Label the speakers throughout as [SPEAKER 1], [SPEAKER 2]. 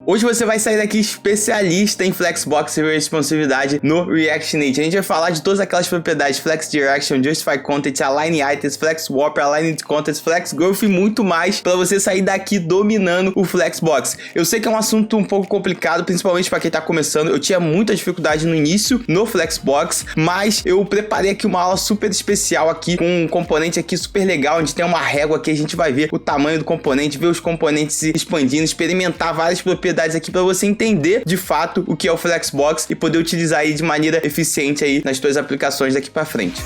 [SPEAKER 1] Hoje você vai sair daqui especialista em Flexbox e responsividade no React Native. A gente vai falar de todas aquelas propriedades: Flex Direction, Justify Content, Align Items, Flex Warp, Align Contents, Flex Growth e muito mais para você sair daqui dominando o Flexbox. Eu sei que é um assunto um pouco complicado, principalmente para quem tá começando. Eu tinha muita dificuldade no início no Flexbox, mas eu preparei aqui uma aula super especial aqui com um componente aqui super legal, onde tem uma régua aqui, a gente vai ver o tamanho do componente, ver os componentes se expandindo, experimentar várias propriedades aqui para você entender de fato o que é o Flexbox e poder utilizar aí de maneira eficiente aí nas suas aplicações daqui para frente.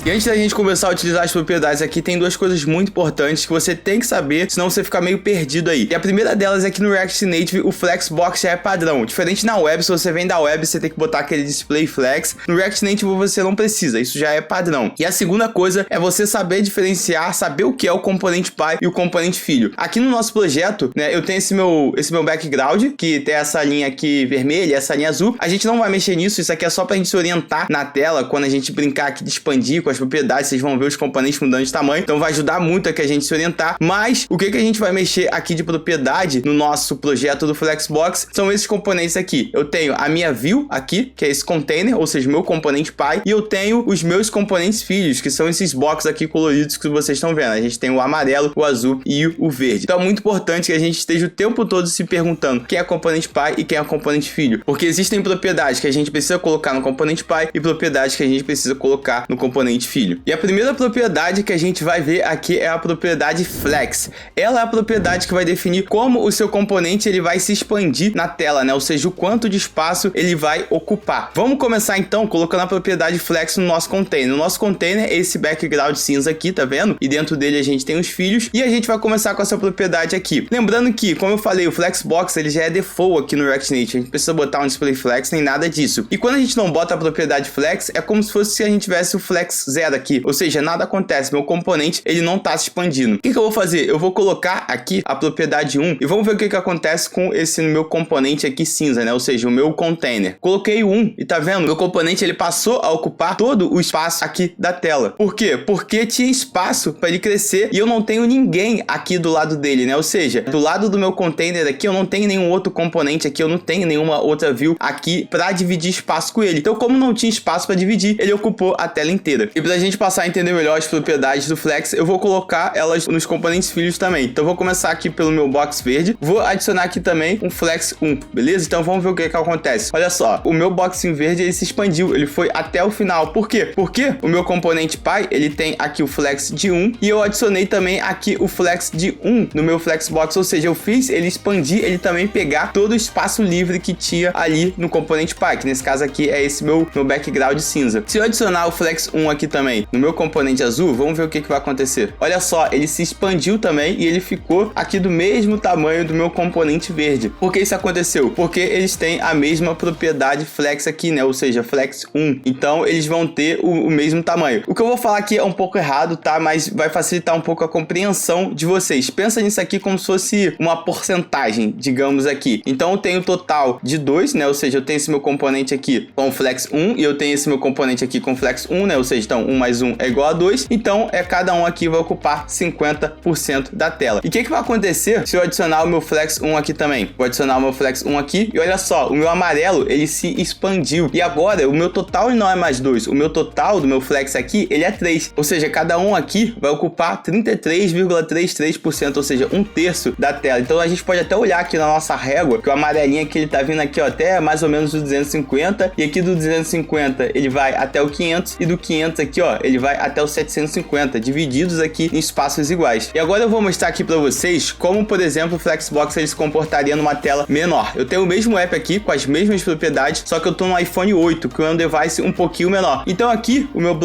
[SPEAKER 1] E antes da gente começar a utilizar as propriedades aqui, tem duas coisas muito importantes que você tem que saber, senão você fica meio perdido aí. E a primeira delas é que no React Native o Flexbox já é padrão. Diferente na web, se você vem da web, você tem que botar aquele display flex. No React Native você não precisa, isso já é padrão. E a segunda coisa é você saber diferenciar, saber o que é o componente pai e o componente filho. Aqui no nosso projeto, né, eu tenho esse meu background, que tem essa linha aqui vermelha e essa linha azul. A gente não vai mexer nisso, isso aqui é só pra gente se orientar na tela, quando a gente brincar aqui de expandir com as propriedades, vocês vão ver os componentes mudando de tamanho, então vai ajudar muito aqui a gente se orientar. Mas o que a gente vai mexer aqui de propriedade no nosso projeto do Flexbox são esses componentes aqui. Eu tenho a minha view aqui, que é esse container, ou seja, meu componente pai, e eu tenho os meus componentes filhos, que são esses boxes aqui coloridos que vocês estão vendo. A gente tem o amarelo, o azul e o verde. Então é muito importante que a gente esteja o tempo todo se perguntando quem é componente pai e quem é componente filho, porque existem propriedades que a gente precisa colocar no componente pai e propriedades que a gente precisa colocar no componente filho. E a primeira propriedade que a gente vai ver aqui é a propriedade Flex. Ela é a propriedade que vai definir como o seu componente ele vai se expandir na tela, né? Ou seja, o quanto de espaço ele vai ocupar. Vamos começar então colocando a propriedade Flex no nosso container. No nosso container é esse background cinza aqui, tá vendo? E dentro dele a gente tem os filhos e a gente vai começar com essa propriedade aqui. Lembrando que, como eu falei, o Flexbox ele já é default aqui no React Native. A gente precisa botar um display flex nem nada disso. E quando a gente não bota a propriedade Flex, é como se fosse se a gente tivesse o Flex 0 aqui. Ou seja, nada acontece, meu componente ele não está se expandindo. O que eu vou fazer? Eu vou colocar aqui a propriedade 1 e vamos ver o que acontece com esse meu componente aqui cinza, né? Ou seja, o meu container. Coloquei o 1 e tá vendo? Meu componente ele passou a ocupar todo o espaço aqui da tela. Por quê? Porque tinha espaço para ele crescer e eu não tenho ninguém aqui do lado dele, né? Ou seja, do lado do meu container aqui eu não tenho nenhum outro componente aqui, eu não tenho nenhuma outra view aqui para dividir espaço com ele. Então, como não tinha espaço para dividir, ele ocupou a tela inteira. E pra gente passar a entender melhor as propriedades do Flex, eu vou colocar elas nos componentes filhos também. Então eu vou começar aqui pelo meu box verde, vou adicionar aqui também um Flex 1, beleza? Então vamos ver o que acontece. Olha só, o meu box em verde ele se expandiu, ele foi até o final. Por quê? Porque o meu componente pai, ele tem aqui o Flex de 1 e eu adicionei também aqui o Flex de 1 no meu Flexbox, ou seja, eu fiz ele expandir, ele também pegar todo o espaço livre que tinha ali no componente pai, que nesse caso aqui é esse meu background cinza. Se eu adicionar o Flex 1 aqui também no meu componente azul, vamos ver o que vai acontecer. Olha só, ele se expandiu também e ele ficou aqui do mesmo tamanho do meu componente verde. Por que isso aconteceu? Porque eles têm a mesma propriedade Flex aqui, né? Ou seja, Flex 1. Então, eles vão ter o mesmo tamanho. O que eu vou falar aqui é um pouco errado, tá? Mas vai facilitar um pouco a compreensão de vocês. Pensa nisso aqui como se fosse uma porcentagem, digamos aqui. Então, eu tenho um total de 2, né? Ou seja, eu tenho esse meu componente aqui com Flex 1 e eu tenho esse meu componente aqui com Flex 1, né? Ou seja, então 1 mais 1 é igual a 2. Então, cada um aqui vai ocupar 50% da tela. E o que vai acontecer se eu adicionar o meu Flex 1 aqui também? Vou adicionar o meu Flex 1 aqui e olha só, o meu amarelo, ele se expandiu. E agora, o meu total não é mais 2. O meu total do meu Flex aqui, ele é 3. Ou seja, cada um aqui vai ocupar 33,33%, ou seja, 1/3 da tela. Então, a gente pode até olhar aqui na nossa régua, que o amarelinho aqui, ele tá vindo aqui, ó, até mais ou menos do 250. E aqui do 250, ele vai até o 500. E do 500 aqui, ó, ele vai até o 750, divididos aqui em espaços iguais. E agora eu vou mostrar aqui para vocês como, por exemplo, o Flexbox ele se comportaria numa tela menor. Eu tenho o mesmo app aqui com as mesmas propriedades, só que eu tô no iPhone 8, que é um device um pouquinho menor. Então aqui o meu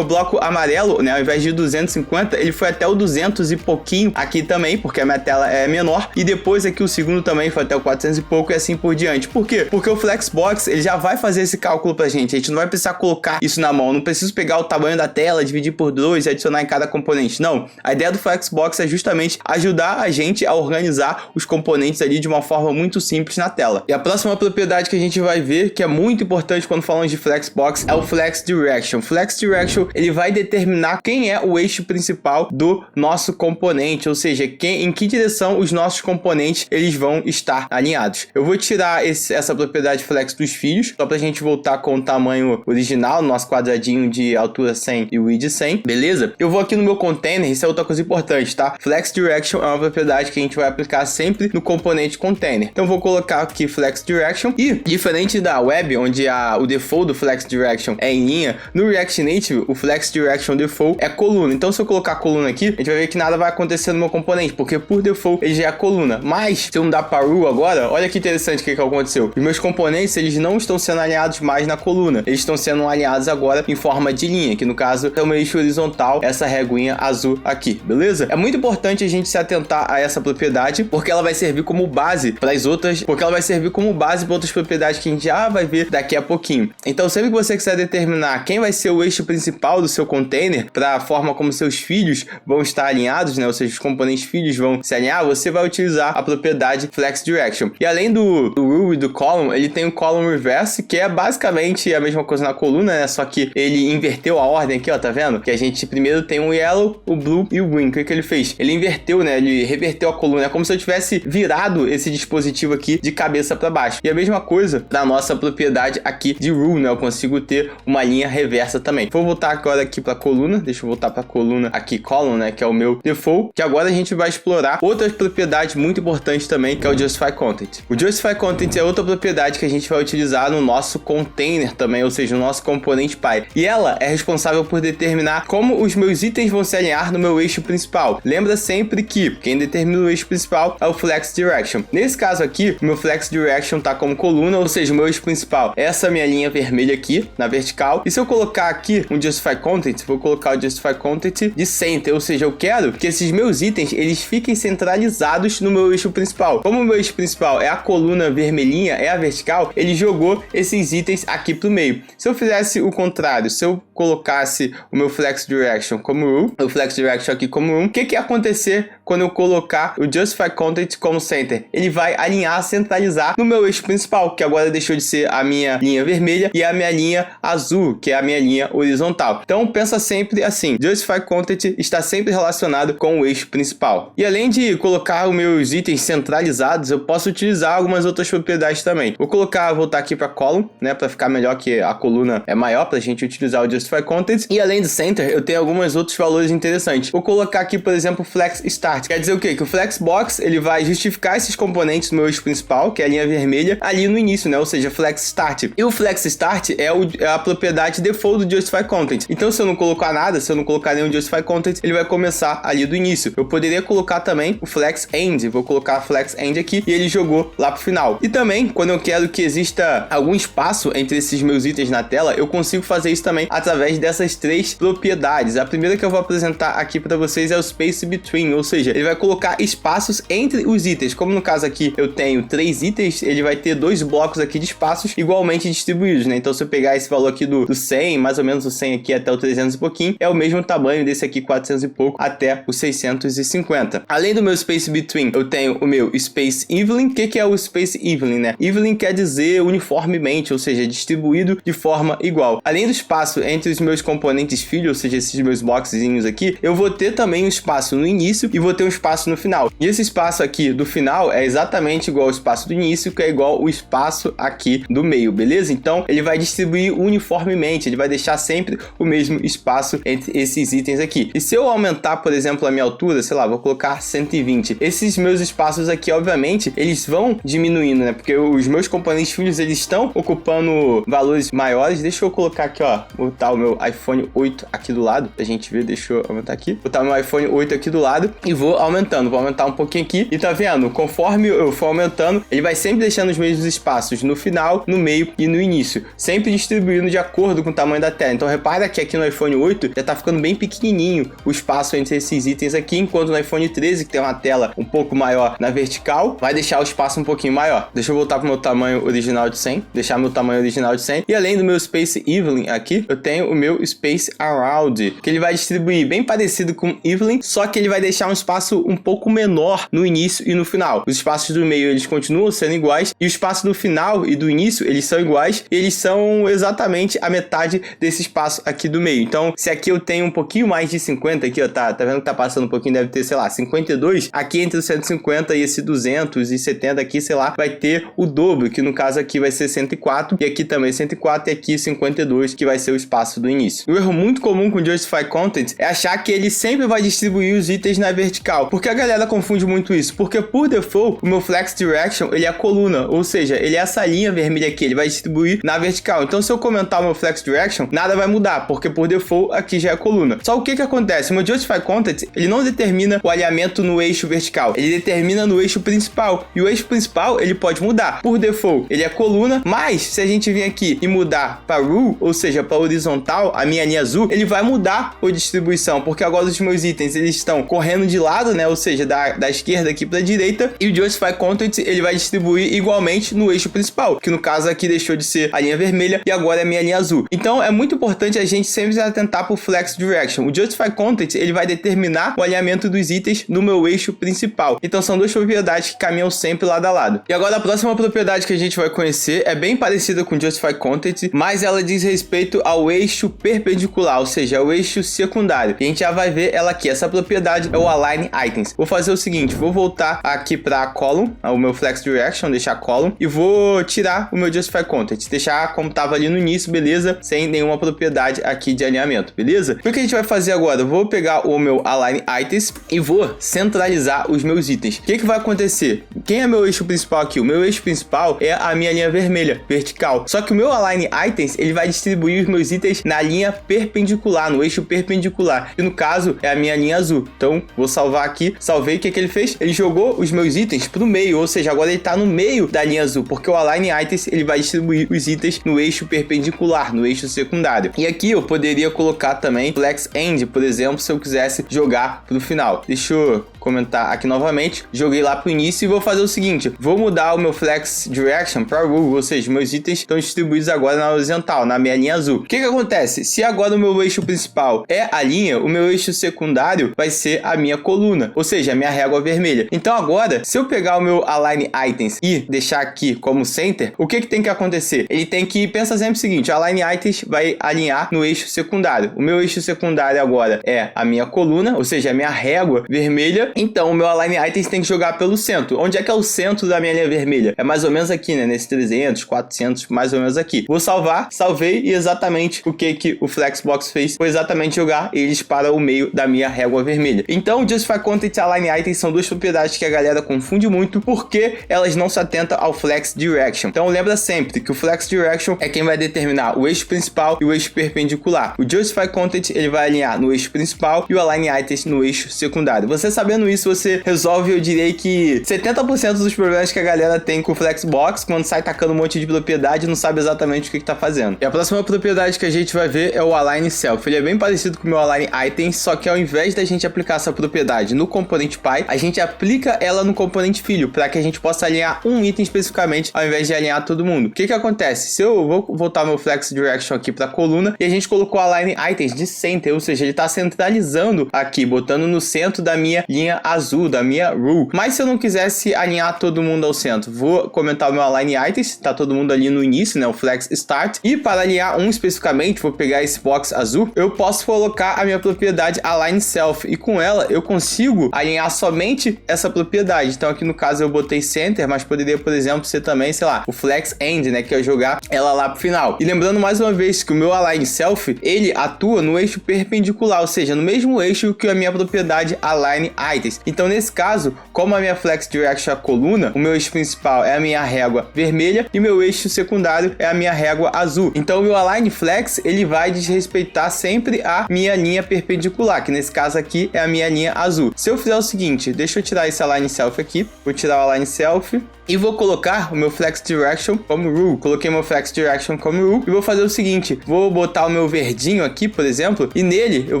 [SPEAKER 1] bloco amarelo, né, ao invés de 250, ele foi até o 200 e pouquinho aqui também, porque a minha tela é menor. E depois aqui o segundo também foi até o 400 e pouco e assim por diante. Por quê? Porque o Flexbox ele já vai fazer esse cálculo pra gente. A gente não vai precisar colocar isso na mão. Eu não preciso pegar o tamanho da tela, dividir por 2 e adicionar em cada componente. Não, a ideia do Flexbox é justamente ajudar a gente a organizar os componentes ali de uma forma muito simples na tela. E a próxima propriedade que a gente vai ver, que é muito importante quando falamos de Flexbox, é o Flex Direction. Flex Direction, ele vai determinar quem é o eixo principal do nosso componente, ou seja, em que direção os nossos componentes eles vão estar alinhados. Eu vou tirar essa propriedade Flex dos fios, só pra gente voltar com o tamanho original, nosso quadradinho de altura 100 e width 100, beleza? Eu vou aqui no meu container, isso é outra coisa importante, tá? Flex Direction é uma propriedade que a gente vai aplicar sempre no componente container. Então vou colocar aqui Flex Direction e, diferente da web, onde o default do Flex Direction é em linha, no React Native o Flex Direction default é coluna. Então se eu colocar coluna aqui, a gente vai ver que nada vai acontecer no meu componente, porque por default ele já é coluna. Mas se eu mudar para row agora, olha que interessante o que aconteceu. Os meus componentes, eles não estão sendo alinhados mais na coluna, eles estão sendo alinhados agora em forma de linha, que no caso é o meu eixo horizontal, essa reguinha azul aqui, beleza? É muito importante a gente se atentar a essa propriedade, porque ela vai servir como base para as outras, outras propriedades que a gente já vai ver daqui a pouquinho. Então sempre que você quiser determinar quem vai ser o eixo principal do seu container, para a forma como seus filhos vão estar alinhados, né? Ou seja, os componentes filhos vão se alinhar, você vai utilizar a propriedade Flex Direction. E além do row e do column, ele tem o column reverse, que é basicamente a mesma coisa na coluna, né? Só que ele inverteu a ordem aqui, ó, tá vendo? Que a gente primeiro tem o yellow, o blue e o green. O que ele fez? Ele inverteu, né? Ele reverteu a coluna. É como se eu tivesse virado esse dispositivo aqui de cabeça para baixo. E a mesma coisa da nossa propriedade aqui de row, né? Eu consigo ter uma linha reversa também. Vou voltar agora aqui para coluna. Deixa eu voltar para coluna aqui, column, né? Que é o meu default. Que agora a gente vai explorar outras propriedades muito importantes também, que é o Justify Content. O Justify Content é outra propriedade que a gente vai utilizar no nosso container também, ou seja, no nosso componente pai. E ela é responsável por determinar como os meus itens vão se alinhar no meu eixo principal. Lembra sempre que quem determina o eixo principal é o Flex Direction. Nesse caso aqui, o meu Flex Direction tá como coluna, ou seja, o meu eixo principal é essa minha linha vermelha aqui, na vertical. E se eu colocar aqui um Justify Content, vou colocar o Justify Content de Center, ou seja, eu quero que esses meus itens, eles fiquem centralizados no meu eixo principal. Como o meu eixo principal é a coluna vermelhinha, é a vertical, ele jogou esses itens aqui pro meio. Se eu fizesse o contrário, se eu colocasse o meu Flex Direction como row, o Flex Direction aqui como row, o que ia acontecer quando eu colocar o Justify Content como Center? Ele vai alinhar, centralizar no meu eixo principal, que agora deixou de ser a minha linha vermelha e a minha linha azul, que é a minha linha horizontal. Então pensa sempre assim, Justify Content está sempre relacionado com o eixo principal. E além de colocar os meus itens centralizados, eu posso utilizar algumas outras propriedades também. Vou voltar aqui para column, né, para ficar melhor, que a coluna é maior para a gente utilizar o Justify Content. E além do Center, eu tenho alguns outros valores interessantes. Vou colocar aqui, por exemplo, Flex Start. Quer dizer o quê? Que o Flexbox, ele vai justificar esses componentes do meu eixo principal, que é a linha vermelha, ali no início, né, ou seja, Flex Start. E o Flex Start é a propriedade default do Justify Content. Então, se eu não colocar nada, se eu não colocar nenhum Justify Content, ele vai começar ali do início. Eu poderia colocar também o Flex End. Vou colocar a Flex End aqui e ele jogou lá pro final. E também, quando eu quero que exista algum espaço entre esses meus itens na tela, eu consigo fazer isso também através dessas três propriedades. A primeira que eu vou apresentar aqui para vocês é o Space Between, ou seja, ele vai colocar espaços entre os itens. Como no caso aqui eu tenho 3 itens, ele vai ter 2 blocos aqui de espaços igualmente distribuídos, né? Então se eu pegar esse valor aqui do 100, mais ou menos o 100 aqui até o 300 e pouquinho, é o mesmo tamanho desse aqui 400 e pouco até o 650. Além do meu Space Between, eu tenho o meu Space Evening. O que é o Space Evening, né? Evening quer dizer uniformemente, ou seja, distribuído de forma igual. Além do espaço entre os meus componentes filhos, ou seja, esses meus boxezinhos aqui, eu vou ter também um espaço no início e vou ter um espaço no final. E esse espaço aqui do final é exatamente igual ao espaço do início, que é igual o espaço aqui do meio, beleza? Então, ele vai distribuir uniformemente, ele vai deixar sempre o mesmo espaço entre esses itens aqui. E se eu aumentar, por exemplo, a minha altura, sei lá, vou colocar 120, esses meus espaços aqui, obviamente, eles vão diminuindo, né? Porque os meus componentes filhos, eles estão ocupando valores maiores. Deixa eu colocar aqui, ó, botar o meu iPhone 8 aqui do lado, pra gente ver, deixa eu aumentar aqui, botar o meu iPhone 8 aqui do lado e vou aumentando. Vou aumentar um pouquinho aqui e tá vendo? Conforme eu for aumentando, ele vai sempre deixando os mesmos espaços no final, no meio e no início, sempre distribuindo de acordo com o tamanho da tela. Então repara que aqui no iPhone 8 já tá ficando bem pequenininho o espaço entre esses itens aqui, enquanto no iPhone 13, que tem uma tela um pouco maior na vertical, vai deixar o espaço um pouquinho maior. Deixa eu voltar pro meu tamanho original de 100, deixar meu tamanho original de 100. E além do meu Space Evelyn aqui, eu tenho o meu Space Around, que ele vai distribuir bem parecido com Evelyn, só que ele vai deixar um espaço um pouco menor no início e no final. Os espaços do meio eles continuam sendo iguais e o espaço do final e do início eles são iguais, e eles são exatamente a metade desse espaço aqui do meio. Então, se aqui eu tenho um pouquinho mais de 50 aqui, ó, tá vendo que tá passando um pouquinho, deve ter, sei lá, 52, aqui entre o 150 e esse 270 aqui, sei lá, vai ter o dobro, que no caso aqui vai ser 104, e aqui também 104, e aqui 52, que vai ser o espaço do início. Um erro muito comum com Justify Content é achar que ele sempre vai distribuir os itens na vertical. Por que a galera confunde muito isso? Porque por default, o meu Flex Direction, ele é a coluna, ou seja, ele é essa linha vermelha aqui, ele vai distribuir na vertical. Então, se eu comentar o meu Flex Direction, nada vai mudar, porque por default aqui já é a coluna. Só o que acontece? O meu Justify Content, ele não determina o alinhamento no eixo vertical, ele determina no eixo principal, e o eixo principal, ele pode mudar. Por default, ele é coluna, mas se a gente vir aqui e mudar para rule, ou seja, para horizontal, a minha linha azul, ele vai mudar a distribuição, porque agora os meus itens, eles estão correndo de lado, né, ou seja, da esquerda aqui para a direita, e o Justify Content, ele vai distribuir igualmente no eixo principal, que no caso aqui deixou de ser a linha vermelha e agora é a minha linha azul. Então, é muito importante a gente sempre se atentar para o Flex Direction. O Justify Content, ele vai determinar o alinhamento dos itens no meu eixo principal. Então, são duas propriedades que caminham sempre lado a lado. E agora, a próxima propriedade que a gente vai conhecer é bem parecida com o Justify Content, mas ela diz respeito ao eixo perpendicular, ou seja, ao eixo secundário. E a gente já vai ver ela aqui. Essa propriedade é o Align Items. Vou fazer o seguinte, vou voltar aqui para a column, o meu Flex Direction, deixar column, e vou tirar o meu Justify Content, deixar como estava ali no início, beleza? Sem nenhuma propriedade aqui de alinhamento, beleza? O que a gente vai fazer agora? Eu vou pegar o meu Align Items e vou centralizar os meus itens. O que vai acontecer? Quem é meu eixo principal aqui? O meu eixo principal é a minha linha vermelha, vertical. Só que o meu Align Items, ele vai distribuir os meus itens na linha perpendicular, no eixo perpendicular, que no caso é a minha linha azul. Então, vou salvar aqui. Salvei, o que ele fez? Ele jogou os meus itens pro meio, ou seja, agora ele tá no meio da linha azul, porque o Align Items, ele vai distribuir os itens no eixo perpendicular, no eixo secundário. E aqui eu poderia colocar também Flex End, por exemplo, se eu quisesse jogar pro final. Deixa eu comentar aqui novamente. Joguei lá pro início e vou fazer o seguinte, vou mudar o meu Flex Direction para rule, ou seja, meus itens estão distribuídos agora na horizontal, na minha linha azul. O que acontece? Se agora o meu eixo principal é a linha, o meu eixo secundário vai ser a minha coluna, ou seja, a minha régua vermelha. Então agora, se eu pegar o meu Align Items e deixar aqui como center, o que tem que acontecer? Ele tem que pensar sempre o seguinte, o Align Items vai alinhar no eixo secundário. O meu eixo secundário agora é a minha coluna, ou seja, a minha régua vermelha. Então o meu Align Items tem que jogar pelo centro. Onde é que é o centro da minha linha vermelha? É mais ou menos aqui, né? Nesse 300, 400, mais ou menos aqui. Vou salvar, salvei, e exatamente o que o Flexbox fez foi exatamente jogar eles para o meio da minha régua vermelha. Então, Justify Content e Align Items são duas propriedades que a galera confunde muito porque elas não se atentam ao Flex Direction. Então, lembra sempre que o Flex Direction é quem vai determinar o eixo principal e o eixo perpendicular. O Justify Content, ele vai alinhar no eixo principal e o Align Items no eixo secundário. Você sabendo isso, você resolve, eu direi que 70% dos problemas que a galera tem com o Flexbox, quando sai tacando um monte de propriedade, não sabe exatamente o que tá fazendo. E a próxima propriedade que a gente vai ver é o Align Self. Ele é bem parecido com o meu Align Items, só que ao invés da gente aplicar essa propriedade no componente pai, a gente aplica ela no componente filho, para que a gente possa alinhar um item especificamente, ao invés de alinhar todo mundo. O que acontece? Se eu vou voltar meu Flex Direction aqui para coluna, e a gente colocou Align Items de center, ou seja, ele tá centralizando aqui, botando no centro da minha linha azul, da minha rule. Mas se eu não quisesse alinhar todo mundo ao centro, vou comentar o meu Align Items, tá todo mundo ali no início, né, o Flex Start, e para alinhar um especificamente, vou pegar esse box azul, eu posso colocar a minha propriedade Align Self, e com ela eu consigo alinhar somente essa propriedade. Então aqui no caso eu botei center, mas poderia, por exemplo, ser também, sei lá, o Flex End, né, que é jogar ela lá pro final. E lembrando mais uma vez que o meu Align Self, ele atua no eixo perpendicular, ou seja, no mesmo eixo que a minha propriedade Align items. Então nesse caso, como a minha flex direction é a coluna, o meu eixo principal é a minha régua vermelha e o meu eixo secundário é a minha régua azul. Então o meu align flex, ele vai desrespeitar sempre a minha linha perpendicular, que nesse caso aqui é a minha linha azul. Se eu fizer o seguinte, deixa eu tirar esse align self aqui, vou tirar o align self e vou colocar o meu flex direction como rule. Coloquei meu flex direction como rule e vou fazer o seguinte, vou botar o meu verdinho aqui, por exemplo, e nele eu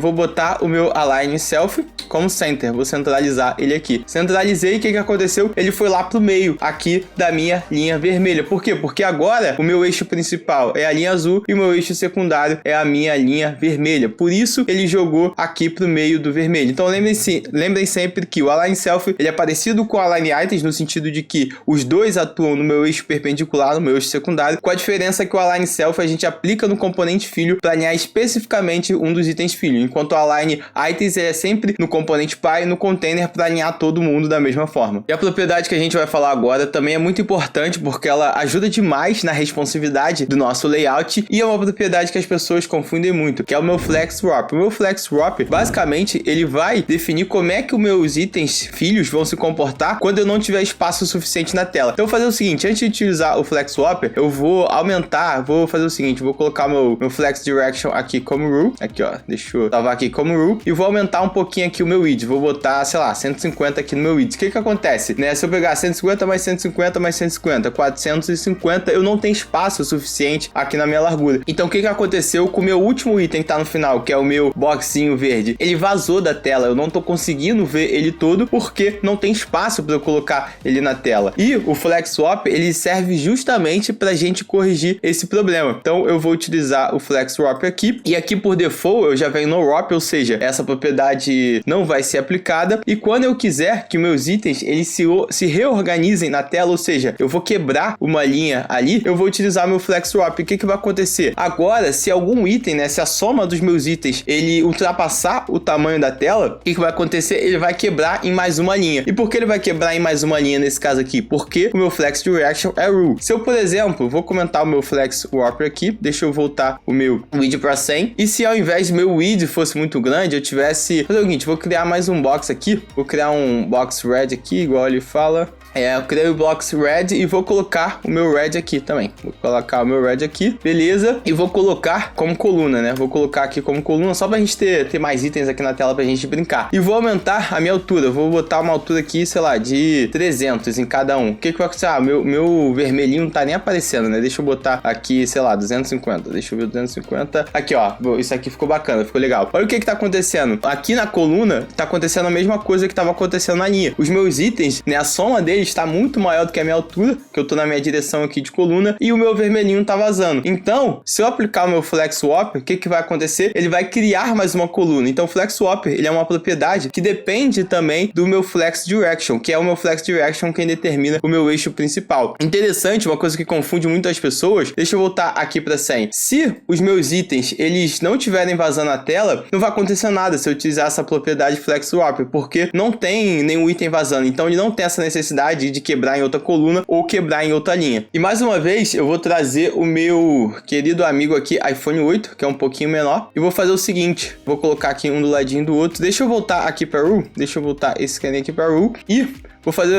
[SPEAKER 1] vou botar o meu align self como center. Vou centralizar ele aqui. Centralizei, o que aconteceu? Ele foi lá pro meio aqui da minha linha vermelha. Por quê? Porque agora o meu eixo principal é a linha azul e o meu eixo secundário é a minha linha vermelha. Por isso ele jogou aqui pro meio do vermelho. Então lembrem sempre que o align self, ele é parecido com o align items no sentido de que os dois atuam no meu eixo perpendicular, no meu eixo secundário, com a diferença que o align self a gente aplica no componente filho para alinhar especificamente um dos itens filho, enquanto o align items é sempre no componente pai e no container para alinhar todo mundo da mesma forma. E a propriedade que a gente vai falar agora também é muito importante porque ela ajuda demais na responsividade do nosso layout e é uma propriedade que as pessoas confundem muito, que é o meu flex swap. O meu flex swap, basicamente, ele vai definir como é que os meus itens filhos vão se comportar quando eu não tiver espaço suficiente na tela. Então eu vou fazer o seguinte, antes de utilizar o flex swap, eu vou aumentar, vou fazer o seguinte, vou colocar meu flex direction aqui como rule, aqui ó, deixa eu salvar aqui como rule, e vou aumentar um pouquinho aqui o meu width, vou botar, sei lá, 150 aqui no meu width. O que acontece, né, se eu pegar 150 mais 150 mais 150, 450, eu não tenho espaço suficiente aqui na minha largura. Então o que aconteceu com o meu último item que tá no final, que é o meu boxinho verde? Ele vazou da tela, eu não tô conseguindo ver ele todo, porque não tem espaço para eu colocar ele na tela. E o flex swap, ele serve justamente pra gente corrigir esse problema. Então eu vou utilizar o flex swap aqui, e aqui por default eu já venho no wrap, ou seja, essa propriedade não vai ser aplicada, e quando eu quiser que meus itens eles se reorganizem na tela, ou seja, eu vou quebrar uma linha ali, eu vou utilizar meu flex swap. O que vai acontecer? Agora, se algum item, né, se a soma dos meus itens ele ultrapassar o tamanho da tela, o que vai acontecer? Ele vai quebrar em mais uma linha. E por que ele vai quebrar em mais uma linha nesse caso aqui? Porque o meu flex direction é rule. Se eu, por exemplo, vou comentar o meu flex swap aqui, deixa eu voltar o meu width para 100, e se ao invés de meu width fosse muito grande, eu tivesse... Fazer o seguinte, vou criar mais um box aqui, vou criar um box red aqui, igual ele fala. Eu criei o box red e vou colocar o meu red aqui também. Vou colocar o meu red aqui, beleza? E vou colocar como coluna, né? Vou colocar aqui como coluna só pra gente ter mais itens aqui na tela pra gente brincar. E vou aumentar a minha altura. Vou botar uma altura aqui, sei lá, de 300 em cada um. O que vai acontecer? Ah, meu vermelhinho não tá nem aparecendo, né? Deixa eu botar aqui, sei lá, 250. Deixa eu ver 250. Aqui, ó. Isso aqui ficou bacana, ficou legal. Olha o que tá acontecendo. Aqui na coluna tá acontecendo a mesma coisa que tava acontecendo na linha. Os meus itens, né? A soma deles está muito maior do que a minha altura, que eu tô na minha direção aqui de coluna, e o meu vermelhinho tá vazando. Então, se eu aplicar o meu flex swap, o que vai acontecer? Ele vai criar mais uma coluna. Então, o flex swap, ele é uma propriedade que depende também do meu flex direction, que é o meu flex direction quem determina o meu eixo principal. Interessante, uma coisa que confunde muito as pessoas, deixa eu voltar aqui para 100. Se os meus itens, eles não estiverem vazando a tela, não vai acontecer nada se eu utilizar essa propriedade flex swap, porque não tem nenhum item vazando. Então, ele não tem essa necessidade de quebrar em outra coluna ou quebrar em outra linha. E mais uma vez, eu vou trazer o meu querido amigo aqui, iPhone 8, que é um pouquinho menor, e vou fazer o seguinte, vou colocar aqui um do ladinho do outro. Deixa eu voltar aqui para rule, deixa eu voltar esse carinha aqui para rule, e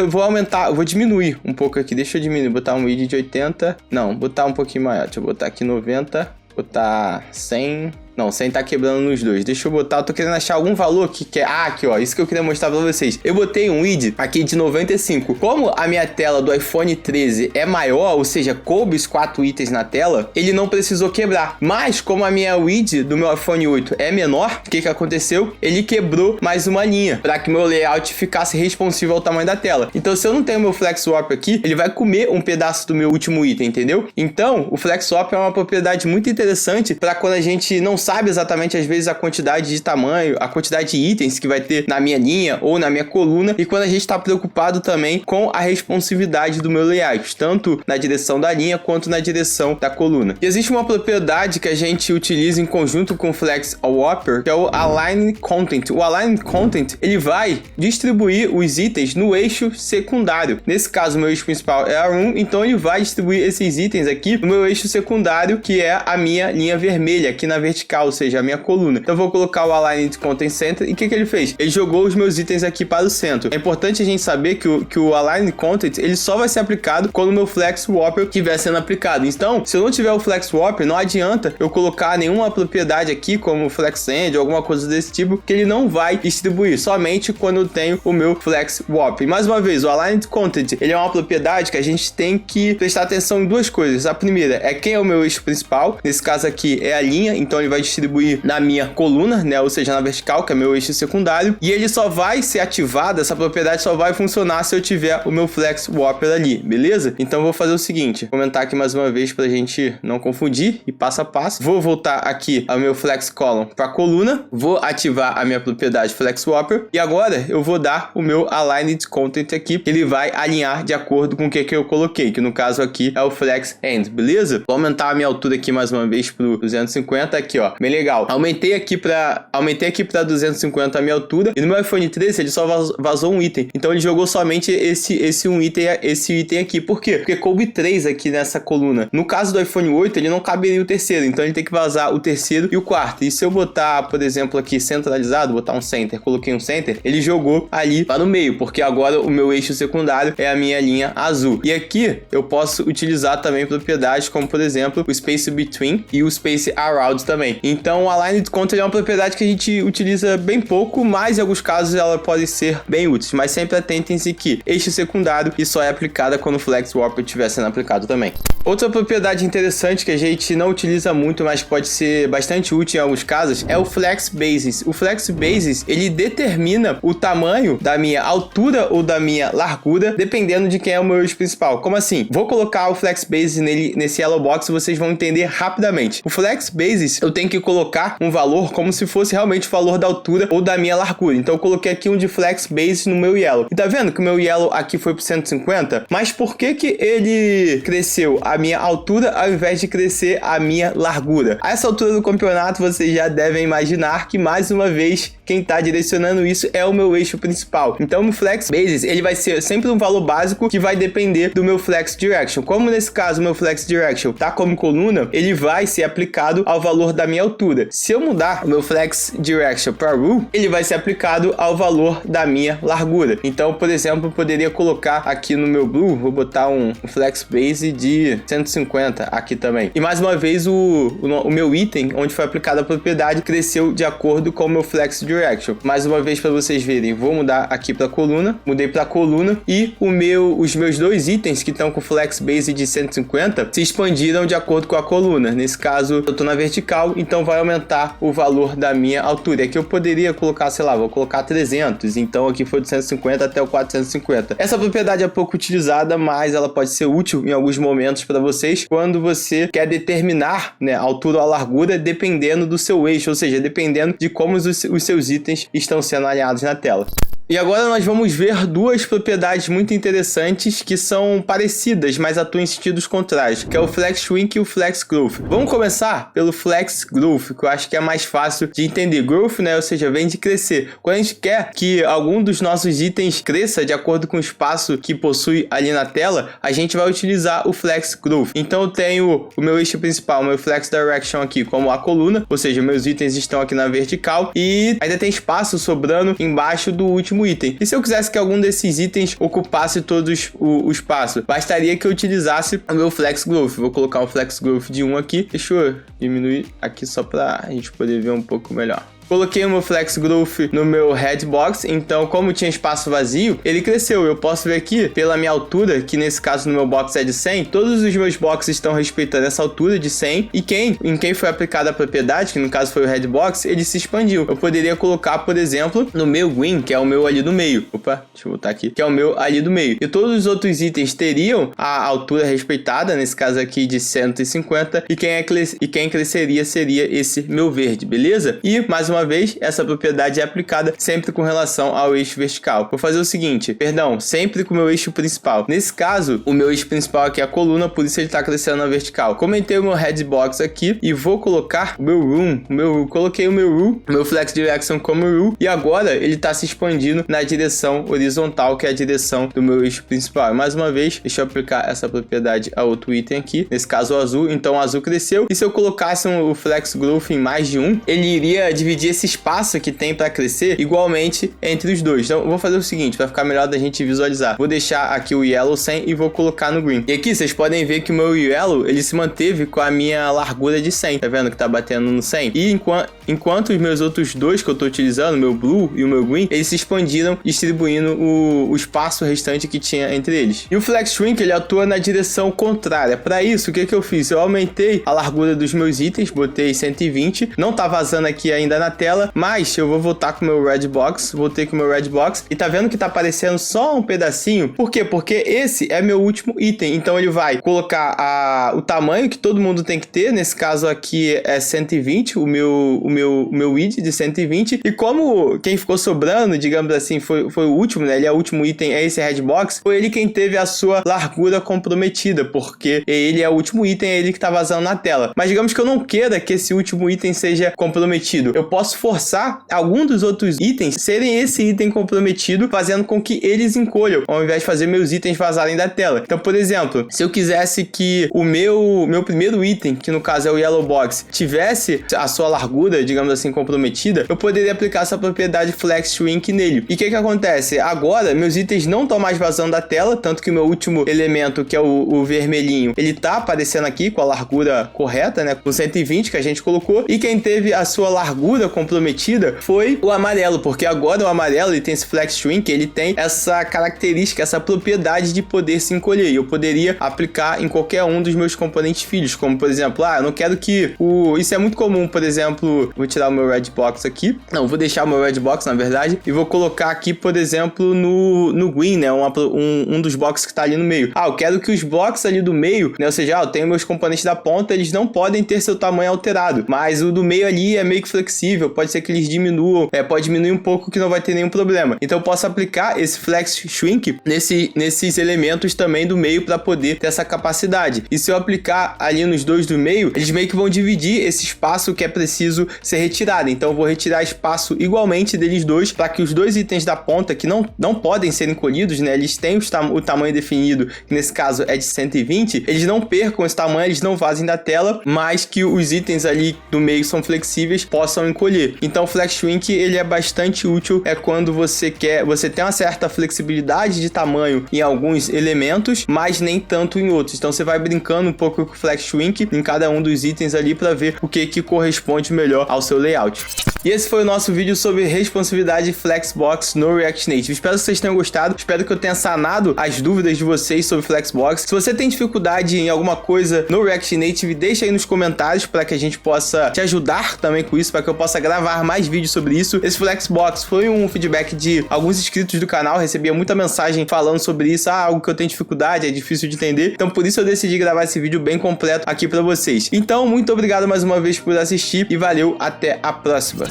[SPEAKER 1] vou aumentar, vou diminuir um pouco aqui, deixa eu diminuir, botar um width de 80, não, botar um pouquinho maior, deixa eu botar aqui 90, botar 100... Não, 100 tá quebrando nos dois. Deixa eu botar, eu tô querendo achar algum valor que é... Ah, aqui ó, isso que eu queria mostrar pra vocês. Eu botei um width aqui de 95. Como a minha tela do iPhone 13 é maior, ou seja, coube os 4 itens na tela, ele não precisou quebrar. Mas como a minha width do meu iPhone 8 é menor, o que aconteceu? Ele quebrou mais uma linha, pra que meu layout ficasse responsivo ao tamanho da tela. Então, se eu não tenho meu flex swap aqui, ele vai comer um pedaço do meu último item, entendeu? Então, o flex swap é uma propriedade muito interessante pra quando a gente não sabe exatamente, às vezes, a quantidade de tamanho, a quantidade de itens que vai ter na minha linha ou na minha coluna, e quando a gente está preocupado também com a responsividade do meu layout, tanto na direção da linha quanto na direção da coluna. E existe uma propriedade que a gente utiliza em conjunto com o Flex Swapper, que é o Align Content. O Align Content, ele vai distribuir os itens no eixo secundário. Nesse caso, o meu eixo principal é R1, então ele vai distribuir esses itens aqui no meu eixo secundário, que é a minha linha vermelha, aqui na vertical vertical, ou seja, a minha coluna. Então eu vou colocar o Aligned Content Center. E o que ele fez? Ele jogou os meus itens aqui para o centro. É importante a gente saber que o Aligned Content, ele só vai ser aplicado quando o meu Flex Wrapper estiver sendo aplicado. Então, se eu não tiver o Flex Wrapper, não adianta eu colocar nenhuma propriedade aqui, como Flex End ou alguma coisa desse tipo, que ele não vai distribuir, somente quando eu tenho o meu Flex Wrapper. E mais uma vez, o Aligned Content, ele é uma propriedade que a gente tem que prestar atenção em duas coisas. A primeira é quem é o meu eixo principal, nesse caso aqui é a linha, então ele vai distribuir na minha coluna, né, ou seja, na vertical, que é meu eixo secundário, e ele só vai ser ativado, essa propriedade só vai funcionar se eu tiver o meu Flex Wrapper ali, beleza? Então eu vou fazer o seguinte, comentar aqui mais uma vez pra gente não confundir e passo a passo. Vou voltar aqui ao meu Flex Column para coluna, vou ativar a minha propriedade Flex Wrapper e agora eu vou dar o meu Aligned Content aqui, que ele vai alinhar de acordo com o que eu coloquei, que no caso aqui é o Flex End, beleza? Vou aumentar a minha altura aqui mais uma vez pro 250 aqui, ó, bem legal. Aumentei aqui para 250 a minha altura e no meu iPhone 13 ele só vazou um item, então ele jogou somente esse item aqui. Por quê? Porque coube 3 aqui nessa coluna. No caso do iPhone 8 ele não caberia o terceiro, então ele tem que vazar o terceiro e o quarto. E se eu botar, por exemplo, aqui centralizado, botar um center, coloquei um center, ele jogou ali para o meio, porque agora o meu eixo secundário é a minha linha azul. E aqui eu posso utilizar também propriedades como, por exemplo, o Space Between e o Space Around também. Então o Aligned Content é uma propriedade que a gente utiliza bem pouco, mas em alguns casos ela pode ser bem útil. Mas sempre atentem-se que eixo secundário e só é aplicada quando o Flex Wrapper estiver sendo aplicado também. Outra propriedade interessante que a gente não utiliza muito, mas pode ser bastante útil em alguns casos, é o Flex Basis. O Flex Basis, ele determina o tamanho da minha altura ou da minha largura, dependendo de quem é o meu eixo principal. Como assim? Vou colocar o Flex Basis nesse yellow box e vocês vão entender rapidamente. O Flex Basis, eu tenho que colocar um valor como se fosse realmente o valor da altura ou da minha largura. Então eu coloquei aqui um de Flex Basis no meu yellow. E tá vendo que o meu yellow aqui foi pro 150? Mas por que ele cresceu a minha altura ao invés de crescer a minha largura? A essa altura do campeonato vocês já devem imaginar que mais uma vez quem está direcionando isso é o meu eixo principal. Então o Flex Basis, ele vai ser sempre um valor básico que vai depender do meu Flex Direction. Como nesse caso o meu Flex Direction tá como coluna, ele vai ser aplicado ao valor da minha altura. Se eu mudar o meu Flex Direction para Rule, ele vai ser aplicado ao valor da minha largura. Então, por exemplo, eu poderia colocar aqui no meu Blue, vou botar um Flex Base de 150 aqui também. E mais uma vez o meu item, onde foi aplicada a propriedade, cresceu de acordo com o meu Flex Direction. Mais uma vez para vocês verem, vou mudar aqui para coluna, mudei para coluna e os meus dois itens que estão com Flex Base de 150 se expandiram de acordo com a coluna. Nesse caso, eu estou na vertical, então vai aumentar o valor da minha altura. Aqui eu poderia colocar, sei lá, vou colocar 300, então aqui foi de 150 até o 450. Essa propriedade é pouco utilizada, mas ela pode ser útil em alguns momentos para vocês, quando você quer determinar, né, a altura ou a largura dependendo do seu eixo, ou seja, dependendo de como os seus itens estão sendo alinhados na tela. E agora nós vamos ver duas propriedades muito interessantes que são parecidas, mas atuam em sentidos contrários, que é o Flex Shrink e o Flex Growth. Vamos começar pelo Flex Growth, que eu acho que é mais fácil de entender. Growth, né, ou seja, vem de crescer. Quando a gente quer que algum dos nossos itens cresça de acordo com o espaço que possui ali na tela, a gente vai utilizar o Flex Growth. Então eu tenho o meu eixo principal, o meu Flex Direction aqui como a coluna, ou seja, meus itens estão aqui na vertical e ainda tem espaço sobrando embaixo do último item. E se eu quisesse que algum desses itens ocupasse todo o espaço, bastaria que eu utilizasse o meu Flex Growth. Vou colocar um Flex Growth de 1 aqui. Deixa eu diminuir aqui só para a gente poder ver um pouco melhor. Coloquei o meu Flex Growth no meu Head Box, então como tinha espaço vazio, ele cresceu. Eu posso ver aqui, pela minha altura, que nesse caso no meu box é de 100, todos os meus boxes estão respeitando essa altura de 100, e em quem foi aplicada a propriedade, que no caso foi o Head Box, ele se expandiu. Eu poderia colocar, por exemplo, no meu Green, que é o meu ali do meio. Opa, deixa eu botar aqui. Que é o meu ali do meio. E todos os outros itens teriam a altura respeitada, nesse caso aqui de 150, e quem cresceria seria esse meu verde, beleza? E, mais uma uma vez, essa propriedade é aplicada sempre com relação ao eixo vertical. Vou fazer o seguinte, sempre com o meu eixo principal. Nesse caso, o meu eixo principal aqui é a coluna, por isso ele está crescendo na vertical. Comentei o meu headbox aqui e vou colocar o meu room, coloquei o meu flex direction como room, e agora ele está se expandindo na direção horizontal, que é a direção do meu eixo principal. E mais uma vez, deixa eu aplicar essa propriedade a outro item aqui, nesse caso o azul. Então o azul cresceu, e se eu colocasse o flex growth em mais de um, ele iria dividir esse espaço que tem para crescer igualmente entre os dois. Então eu vou fazer o seguinte, para ficar melhor da gente visualizar, vou deixar aqui o yellow 100 e vou colocar no green. E aqui vocês podem ver que o meu yellow, ele se manteve com a minha largura de 100, tá vendo que tá batendo no 100? E enquanto os meus outros dois que eu tô utilizando, o meu blue e o meu green, eles se expandiram, distribuindo o espaço restante que tinha entre eles. E o flex shrink, ele atua na direção contrária. Para isso, o que eu fiz? Eu aumentei a largura dos meus itens, botei 120, não tá vazando aqui ainda na tela, mas eu vou voltar com o meu red box, voltei com o meu red box, e tá vendo que tá aparecendo só um pedacinho? Por quê? Porque esse é meu último item, então ele vai colocar o tamanho que todo mundo tem que ter, nesse caso aqui é 120, o meu width de 120, e como quem ficou sobrando, digamos assim, foi o último, né? Ele é o último item, é esse red box, foi ele quem teve a sua largura comprometida, porque ele é o último item, é ele que tá vazando na tela. Mas digamos que eu não queira que esse último item seja comprometido, eu posso forçar algum dos outros itens serem esse item comprometido, fazendo com que eles encolham, ao invés de fazer meus itens vazarem da tela. Então, por exemplo, se eu quisesse que o meu primeiro item, que no caso é o yellow box, tivesse a sua largura, digamos assim, comprometida, eu poderia aplicar essa propriedade flex shrink nele. E o que acontece? Agora, meus itens não estão mais vazando da tela, tanto que o meu último elemento, que é o vermelhinho, ele tá aparecendo aqui com a largura correta, né, com 120 que a gente colocou, e quem teve a sua largura comprometida foi o amarelo, porque agora o amarelo, ele tem esse flex shrink, ele tem essa característica, essa propriedade de poder se encolher, e eu poderia aplicar em qualquer um dos meus componentes filhos, como por exemplo, eu não quero que isso é muito comum, por exemplo, vou tirar o meu red box aqui, não, vou deixar o meu red box na verdade, e vou colocar aqui, por exemplo, no green, né, um dos blocos que tá ali no meio. Eu quero que os blocos ali do meio, né, ou seja, eu tenho meus componentes da ponta, eles não podem ter seu tamanho alterado, mas o do meio ali é meio que flexível, pode ser que eles diminuam, pode diminuir um pouco que não vai ter nenhum problema. Então eu posso aplicar esse flex shrink nesses elementos também do meio para poder ter essa capacidade. E se eu aplicar ali nos dois do meio, eles meio que vão dividir esse espaço que é preciso ser retirado. Então eu vou retirar espaço igualmente deles dois, para que os dois itens da ponta, que não podem ser encolhidos, né, eles têm o tamanho definido, que nesse caso é de 120, eles não percam esse tamanho, eles não vazem da tela, mas que os itens ali do meio são flexíveis, possam encolher. Então o flex shrink, ele é bastante útil, quando você tem uma certa flexibilidade de tamanho em alguns elementos, mas nem tanto em outros. Então você vai brincando um pouco com o flex shrink em cada um dos itens ali para ver o que corresponde melhor ao seu layout. E esse foi o nosso vídeo sobre responsividade Flexbox no React Native. Espero que vocês tenham gostado, espero que eu tenha sanado as dúvidas de vocês sobre Flexbox. Se você tem dificuldade em alguma coisa no React Native, deixa aí nos comentários para que a gente possa te ajudar também com isso, para que eu possa gravar mais vídeos sobre isso. Esse Flexbox foi um feedback de alguns inscritos do canal, recebia muita mensagem falando sobre isso, algo que eu tenho dificuldade, é difícil de entender. Então por isso eu decidi gravar esse vídeo bem completo aqui para vocês. Então muito obrigado mais uma vez por assistir e valeu, até a próxima.